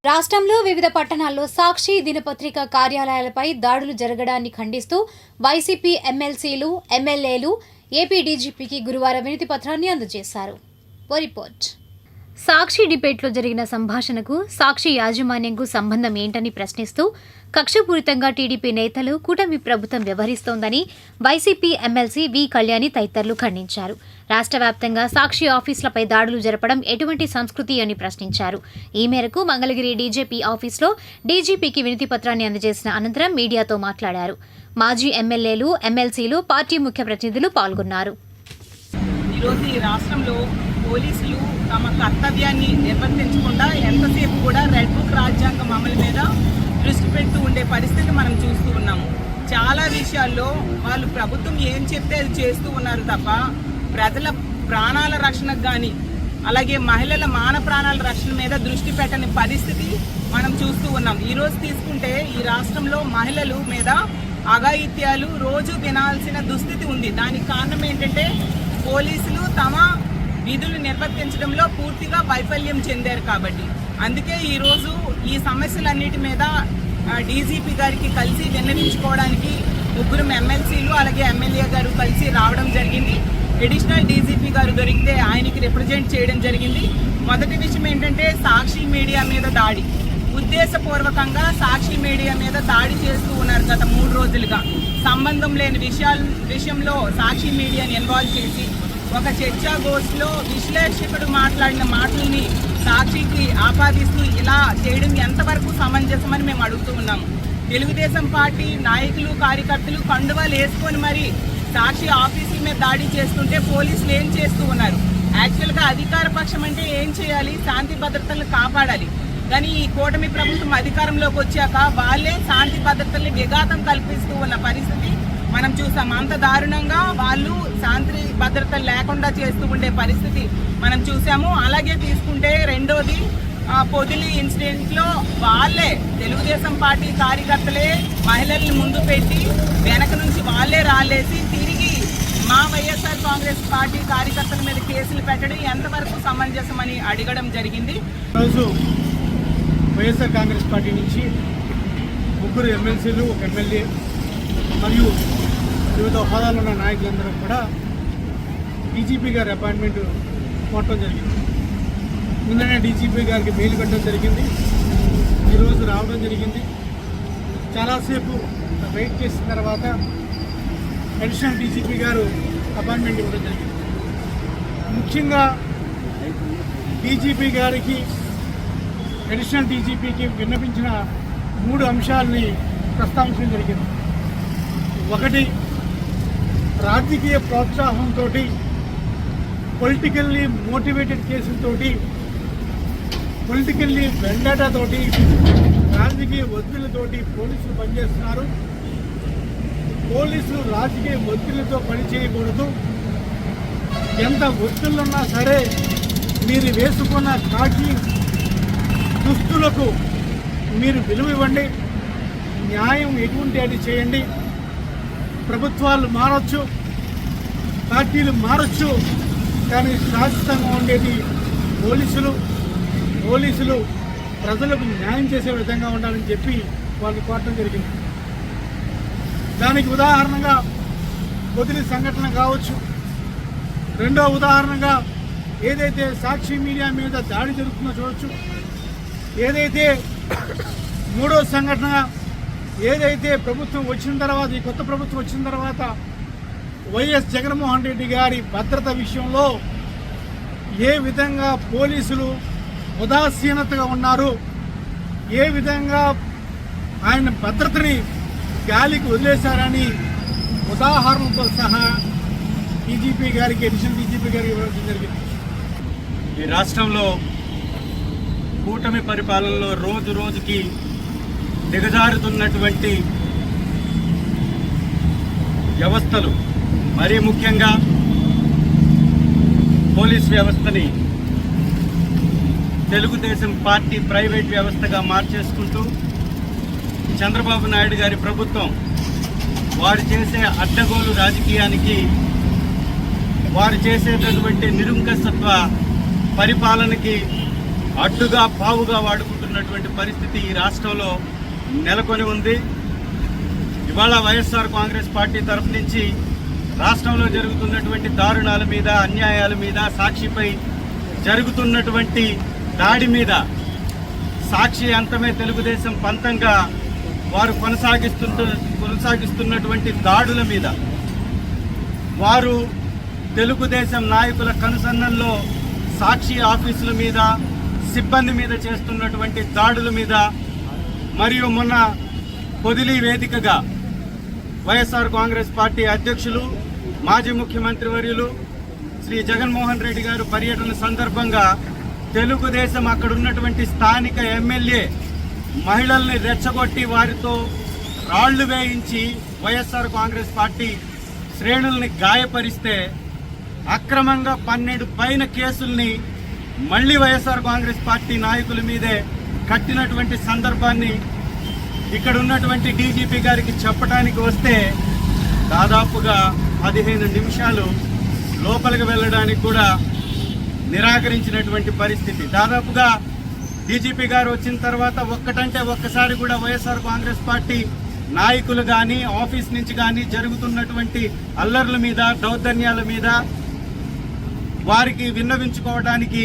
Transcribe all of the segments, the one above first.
రాష్ట్రంలో వివిధ పట్టణాల్లో సాక్షి దినపత్రిక కార్యాలయాలపై దాడులు జరగడాన్ని ఖండిస్తూ వైసీపీ ఎమ్మెల్సీలు, ఎమ్మెల్యేలు ఏపీ డీజీపీకి గురువారం వినతి పత్రాన్ని అందజేశారు. రిపోర్ట్. సాక్షి డిబేట్లో జరిగిన సంభాషణకు సాక్షి యాజమాన్యంకు సంబంధం ఏంటని ప్రశ్నిస్తూ కక్షపూరితంగా టీడీపీ నేతలు కూటమి ప్రభుత్వం వ్యవహరిస్తోందని వైసీపీ ఎమ్మెల్సీ వి కళ్యాణి తదితరులు ఖండించారు. రాష్ట్ర వ్యాప్తంగా సాక్షి ఆఫీసులపై దాడులు జరపడం ఎటువంటి సంస్కృతి అని ప్రశ్నించారు. ఈ మేరకు మంగళగిరి డీజీపీ ఆఫీసులో డీజీపీకి వినతి పత్రాన్ని అందజేసిన అనంతరం మీడియాతో మాట్లాడారు. మాజీ ఎమ్మెల్యేలు, ఎమ్మెల్సీలు, పార్టీ ముఖ్య ప్రతినిధులు పాల్గొన్నారు. ఈరోజు ఈ రాష్ట్రంలో పోలీసులు తమ కర్తవ్యాన్ని నిర్వర్తించకుండా ఎంతసేపు కూడా రెడ్ బుక్ రాజ్యాంగం అమలు మీద దృష్టి పెడుతూ ఉండే పరిస్థితి మనం చూస్తూ ఉన్నాము. చాలా విషయాల్లో వాళ్ళు ప్రభుత్వం ఏం చెప్తే అది చేస్తూ ఉన్నారు తప్ప ప్రజల ప్రాణాల రక్షణకు కానీ అలాగే మహిళల మాన ప్రాణాల రక్షణ మీద దృష్టి పెట్టని పరిస్థితి మనం చూస్తూ ఉన్నాం. ఈరోజు తీసుకుంటే ఈ రాష్ట్రంలో మహిళలు మీద అఘాయిత్యాలు రోజు వినాల్సిన దుస్థితి ఉంది. దానికి కారణం ఏంటంటే పోలీసులు తమ విధులు నిర్వర్తించడంలో పూర్తిగా వైఫల్యం చెందారు కాబట్టి. అందుకే ఈరోజు ఈ సమస్యలన్నిటి మీద డీజీపీ గారికి కలిసి విన్నవించుకోవడానికి ముగ్గురు ఎమ్మెల్సీలు అలాగే ఎమ్మెల్యే గారు కలిసి రావడం జరిగింది. అడిషనల్ డీజీపీ గారు దొరికితే ఆయనకి రిప్రజెంట్ చేయడం జరిగింది. మొదటి విషయం ఏంటంటే సాక్షి మీడియా మీద దాడి. ఉద్దేశపూర్వకంగా సాక్షి మీడియా మీద దాడి చేస్తూ ఉన్నారు గత 3 రోజులుగా. సంబంధం లేని విషయంలో సాక్షి మీడియాని ఇన్వాల్వ్ చేసి ఒక చర్చా గోష్ఠిలో విశ్లేషకుడు మాట్లాడిన మాటల్ని సాక్షికి ఆపాదిస్తూ ఇలా చేయడం ఎంతవరకు సమంజసమని మేము అడుగుతూ ఉన్నాము. తెలుగుదేశం పార్టీ నాయకులు, కార్యకర్తలు కండువాలు వేసుకొని మరి సాక్షి ఆఫీసుల మీద దాడి చేస్తుంటే పోలీసులు ఏం చేస్తూ ఉన్నారు? యాక్చువల్గా అధికార పక్షం అంటే ఏం చేయాలి? శాంతి భద్రతలను కాపాడాలి. కానీ ఈ కూటమి ప్రభుత్వం అధికారంలోకి వచ్చాక వాళ్ళే శాంతి భద్రతల్ని విఘాతం కల్పిస్తూ ఉన్న పరిస్థితి మనం చూసాం. అంత దారుణంగా వాళ్ళు శాంతి భద్రతలు లేకుండా చేస్తూ ఉండే పరిస్థితి మనం చూసాము. అలాగే తీసుకుంటే రెండోది పొదిలి ఇన్సిడెంట్లో వాళ్ళే తెలుగుదేశం పార్టీ కార్యకర్తలే మహిళల్ని ముందు పెట్టి వెనక నుంచి వాళ్ళే రాలేసి తిరిగి మా వైఎస్ఆర్ కాంగ్రెస్ పార్టీ కార్యకర్తల మీద కేసులు పెట్టడం ఎంతవరకు సమంజసమని అడగడం జరిగింది. ఈరోజు వైఎస్ఆర్ కాంగ్రెస్ పార్టీ నుంచి ముగ్గురు ఎమ్మెల్సీలు, ఒక ఎమ్మెల్యే మరియు వివిధ హోదాలో ఉన్న నాయకులందరూ కూడా డీజీపీ గారి అపాయింట్మెంట్ కోరటం జరిగింది. నిన్ననే డీజీపీ గారికి మెయిల్ పెట్టడం జరిగింది. ఈరోజు రావడం జరిగింది. చాలాసేపు వెయిట్ చేసిన తర్వాత అడిషనల్ డీజీపీ గారు అపాయింట్మెంట్ ఇవ్వడం జరిగింది. ముఖ్యంగా డీజీపీ గారికి, అడిషనల్ డీజీపీకి విన్నపించిన 3 అంశాలని ప్రస్తావించడం జరిగింది. ఒకటి, రాజకీయ ప్రోత్సాహంతో పొలిటికల్లీ మోటివేటెడ్ కేసులతోటి, పొలిటికల్లీ వెండాటతోటి, రాజకీయ ఒత్తిళ్లతోటి పోలీసులు పనిచేస్తున్నారు. పోలీసులు రాజకీయ ఒత్తిళ్లతో పనిచేయకూడదు. ఎంత ఒత్తిళ్లున్నా సరే మీరు వేసుకున్న కాకి దుస్తులకు మీరు విలువ ఇవ్వండి. న్యాయం ఎటువంటి అది చేయండి. ప్రభుత్వాలు మారచ్చు, పార్టీలు మారచ్చు, కానీ శాశ్వతంగా ఉండేది పోలీసులు ప్రజలకు న్యాయం చేసే విధంగా ఉండాలని చెప్పి వాళ్ళు కోరటం జరిగింది. దానికి ఉదాహరణగా పొదిలి సంఘటన కావచ్చు. రెండో ఉదాహరణగా ఏదైతే సాక్షి మీడియా మీద దాడి జరుగుతుందో చూడవచ్చు. ఏదైతే మూడో సంఘటన, ఏదైతే ప్రభుత్వం వచ్చిన తర్వాత, ఈ కొత్త ప్రభుత్వం వచ్చిన తర్వాత వైఎస్ జగన్మోహన్ రెడ్డి గారి భద్రత విషయంలో ఏ విధంగా పోలీసులు ఉదాసీనతగా ఉన్నారు, ఏ విధంగా ఆయన భద్రతని గాలికి వదిలేశారని ఉదాహరణతో సహా డీజీపీ గారికి, అడిషనల్ డీజీపీ గారికి ఇవ్వడం జరిగింది. ఈ రాష్ట్రంలో కూటమి పరిపాలనలో రోజు రోజుకి దిగజారుతున్నటువంటి వ్యవస్థలు, మరీ ముఖ్యంగా పోలీస్ వ్యవస్థని తెలుగుదేశం పార్టీ ప్రైవేట్ వ్యవస్థగా మార్చేసుకుంటూ చంద్రబాబు నాయుడు గారి ప్రభుత్వం వారు చేసే అడ్డగోలు రాజకీయానికి, వారు చేసేటటువంటి నిరంకుశత్వ పరిపాలనకి అడ్డుగా పావుగా వాడుకుంటున్న చేస్తున్నటువంటి పరిస్థితి ఈ రాష్ట్రంలో నెలకొని ఉంది. ఇవాళ వైఎస్ఆర్ కాంగ్రెస్ పార్టీ తరఫు నుంచి రాష్ట్రంలో జరుగుతున్నటువంటి దారుణాల మీద, అన్యాయాల మీద, సాక్షిపై జరుగుతున్నటువంటి దాడి మీద, సాక్షి అంతమే తెలుగుదేశం పంతంగా వారు కొనసాగిస్తున్నటువంటి దాడుల మీద, వారు తెలుగుదేశం నాయకుల కనుసన్నల్లో సాక్షి ఆఫీసుల మీద, సిబ్బంది మీద చేస్తున్నటువంటి దాడుల మీద, మరియు మొన్న పొదిలి వేదికగా వైఎస్ఆర్ కాంగ్రెస్ పార్టీ అధ్యక్షులు మాజీ ముఖ్యమంత్రి వర్యులు శ్రీ జగన్మోహన్ రెడ్డి గారు పర్యటన సందర్భంగా తెలుగుదేశం అక్కడ ఉన్నటువంటి స్థానిక ఎమ్మెల్యే మహిళల్ని రెచ్చగొట్టి వారితో రాళ్లు వేయించి వైఎస్ఆర్ కాంగ్రెస్ పార్టీ శ్రేణుల్ని గాయపరిస్తే అక్రమంగా 12 పైన కేసుల్ని మళ్లీ వైఎస్ఆర్ కాంగ్రెస్ పార్టీ నాయకుల మీదే కట్టినటువంటి సందర్భాన్ని ఇక్కడ ఉన్నటువంటి డీజీపీ గారికి చెప్పడానికి వస్తే దాదాపుగా 15 నిమిషాలు లోపలికి వెళ్ళడానికి కూడా నిరాకరించినటువంటి పరిస్థితి. దాదాపుగా డీజీపీ గారు వచ్చిన తర్వాత ఒక్కసారి కూడా వైఎస్ఆర్ కాంగ్రెస్ పార్టీ నాయకులు కానీ, ఆఫీస్ నుంచి కానీ జరుగుతున్నటువంటి అల్లర్ల మీద, దౌర్జన్యాల మీద వారికి విన్నవించుకోవడానికి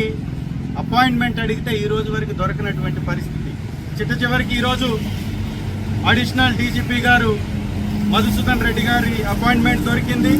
అపాయింట్మెంట్ అడిగితే ఈ రోజు వరకు దొరకనటువంటి పరిస్థితి. చివరికి ఈరోజు అడిషనల్ డీజీపీ గారు మధుసూదన్ రెడ్డి గారి అపాయింట్మెంట్ దొరికింది.